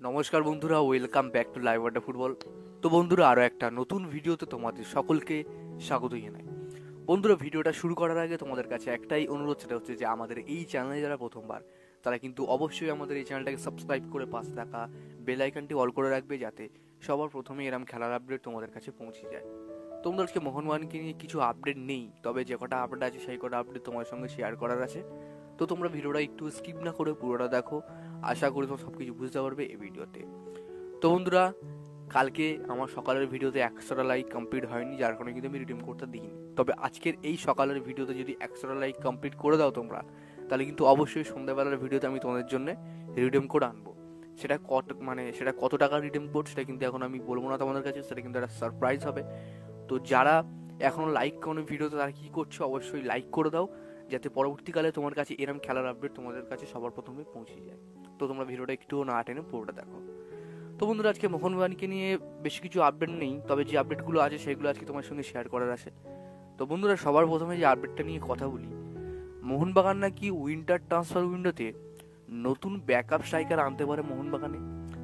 নমস্কার বন্ধুরা, welcome back to live water football. তো বন্ধুরা, আরও একটা নতুন ভিডিওতে তোমাদের সকলকে স্বাগত জানাই। বন্ধুরা, ভিডিওটা শুরু করার আগে তোমাদের কাছে একটাই অনুরোধ, সেটা হচ্ছে যে আমাদের এই চ্যানেলে যারা প্রথমবার, তারা কিন্তু অবশ্যই আমাদের এই চ্যানেলটাকে সাবস্ক্রাইব করে পাশে থাকা বেল আইকনটি অল করে রাখবে, যাতে সবার প্রথমে এরকম খেলার আপডেট তোমাদের কাছে পৌঁছে যায়। তোমরা আজকে মোহনবাগানকে নিয়ে কিছু আপডেট নেই, তবে যে কটা আপডেট আছে সেই কটা আপডেট তোমার সঙ্গে শেয়ার করার আছে। তো তোমরা ভিডিওটা একটু স্কিপ না করে পুরোটা দেখো, আশা করি তোমরা সব কিছু বুঝতে পারবে এই ভিডিওতে। তো বন্ধুরা, কালকে আমার সকালের ভিডিওতে 100টা লাইক কমপ্লিট হয়নি, যার কারণে কিন্তু আমি রিডিম করতে দিইনি। তবে আজকের এই সকালের ভিডিওতে যদি 100টা লাইক কমপ্লিট করে দাও তোমরা, তাহলে কিন্তু অবশ্যই সন্ধ্যাবেলার ভিডিওতে আমি তোমাদের জন্য রিডিম কোড আনবো। সেটা কত টাকা রিডিম কোড সেটা কিন্তু এখন আমি বলবো না তোমাদের কাছে, সেটা কিন্তু একটা সারপ্রাইজ হবে। তো যারা এখনো লাইক কোনো ভিডিওতে তারা কী করছো, অবশ্যই লাইক করে দাও, যাতে পরবর্তীকালে তোমার কাছে এরম খেলার আপডেট তোমাদের কাছে সবার প্রথমে পৌঁছে যায়। তো তোমরা ভিডিওটা একটুও না টেনে পুরোটা দেখো। তো বন্ধুরা, আজকে মোহনবাগানকে নিয়ে বেশ কিছু আপডেট নেই, তবে যে আপডেটগুলো আছে সেগুলো আজকে তোমার সঙ্গে শেয়ার করার আছে। তো বন্ধুরা, সবার প্রথমে যে আপডেটটা নিয়ে কথা বলি, মোহনবাগান নাকি উইন্টার ট্রান্সফার উইন্ডোতে নতুন ব্যাকআপ স্ট্রাইকার আনতে পারে মোহনবাগানে।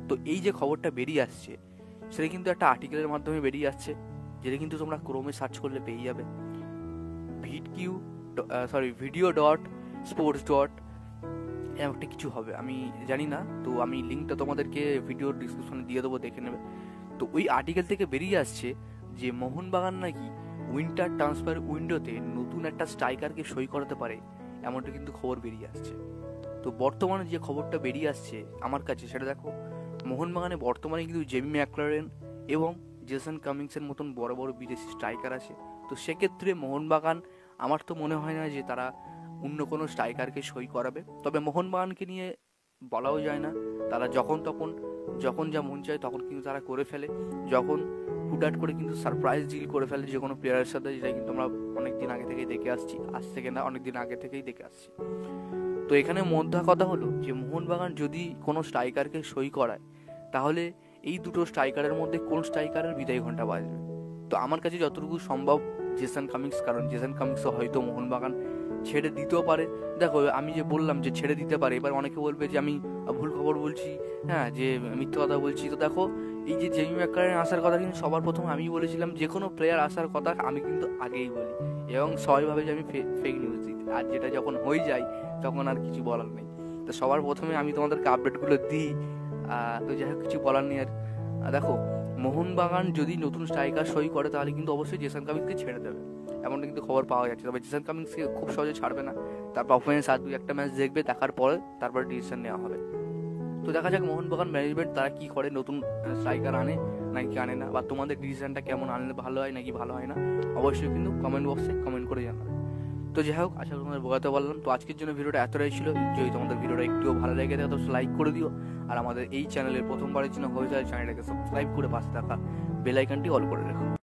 তো এই যে খবরটা বেরিয়ে আসছে, সেটা কিন্তু একটা আর্টিকেলের মাধ্যমে বেরিয়ে আসছে, যেটা কিন্তু তোমরা ক্রোমে সার্চ করলে পেয়ে যাবে। ভিডিও ডট স্পোর্টস ডট একটা কিছু হবে, আমি জানি না। তো আমি লিঙ্কটা তোমাদেরকে ভিডিওর ডিসক্রিপশনে দিয়ে দেবো, দেখে নেবে। তো ওই আর্টিকেল থেকে বেরিয়ে আসছে যে মোহনবাগান নাকি উইন্টার ট্রান্সফার উইন্ডোতে নতুন একটা স্ট্রাইকারকে সই করাতে পারে, এমনটা কিন্তু খবর বেরিয়ে আসছে। তো বর্তমানে যে খবরটা বেরিয়ে আসছে আমার কাছে, সেটা দেখো, মোহনবাগানে বর্তমানে কিন্তু জেমি ম্যাকলারেন এবং জেসন কামিংসের মতন বড় বড় বিদেশি স্ট্রাইকার আছে। তো সেক্ষেত্রে মোহনবাগান, আমার তো মনে হয় না যে তারা অন্য কোনো স্ট্রাইকারকে সই করাবে। তবে মোহনবাগানকে নিয়ে বলাও যায় না, তারা যখন যা মন চায় তখন কিন্তু তারা করে ফেলে। যখন হুটহাট করে কিন্তু সারপ্রাইজ ডিল করে ফেলে যে কোনো প্লেয়ারের সাথে, যেটা কিন্তু আমরা অনেকদিন আগে থেকেই দেখে আসছি, আজ থেকে না, অনেকদিন আগে থেকেই দেখে আসছি। তো এখানে মোদ্দা কথা হলো যে মোহনবাগান যদি কোনো স্ট্রাইকারকে সই করায়, তাহলে এই দুটো স্ট্রাইকারের মধ্যে কোন স্ট্রাইকারের বিদায় ঘন্টা বাজবে। তো আমার কাছে যতটুকু সম্ভব জেসন কামিংস, কারণ জেসন কামিংসও হয়তো মোহনবাগান ছেড়ে দিতেও পারে। দেখো, আমি যে বললাম যে ছেড়ে দিতে পারে, এবার অনেকে বলবে যে আমি ভুল খবর বলছি, হ্যাঁ, যে মিথ্যে কথা বলছি। তো দেখো, এই যে জেমি ম্যাকলারেন আসার কথা কিন্তু সবার প্রথম আমি বলেছিলাম, যে কোনো প্লেয়ার আসার কথা আমি কিন্তু আগেই বলি, এবং সবাই ভাবে যে আমি ফেক নিউজ দিই, আর যেটা যখন হয়ে যায় তখন আর কিছু বলার নেই। তো সবার প্রথমে আমি তোমাদেরকে আপডেটগুলো দিই। তো যাই হোক, কিছু বলার নেই আর। দেখো, মোহনবাগান যদি নতুন স্ট্রাইকার সই করে, তাহলে কিন্তু অবশ্যই জেসন কামিংসকে ছেড়ে দেবে, এমনটা কিন্তু খবর পাওয়া যাচ্ছে। তবে জেসন কামিংসকে খুব সহজে ছাড়বে না, তার পারফরমেন্স আর 2-1 ম্যাচ দেখবে, দেখার পরে তারপরে ডিসিশন নেওয়া হবে। তো দেখা যাক মোহনবাগান ম্যানেজমেন্ট তারা কি করে, নতুন স্ট্রাইকার আনে নাকি আনে না, বা তোমাদের ডিসিশনটা কেমন, আনলে ভালো হয় নাকি ভালো হয় না, অবশ্যই কিন্তু কমেন্ট বক্সে কমেন্ট করে জানাবে। তো যাই হোক, আশা করি তোমাদের বোঝাতে পারলাম। তো আজকের জন্য ভিডিওটা এতটাই ছিল। যদি তোমাদের ভিডিওটা একটুও ভালো লেগে থাকে তো লাইক করে দিও, আর আমাদের এই চ্যানেলের প্রথমবারের জন্য হয়ে যায় চ্যানেলটাকে সাবস্ক্রাইব করে পাশে থাকা বেল আইকনটি অল করে রাখো।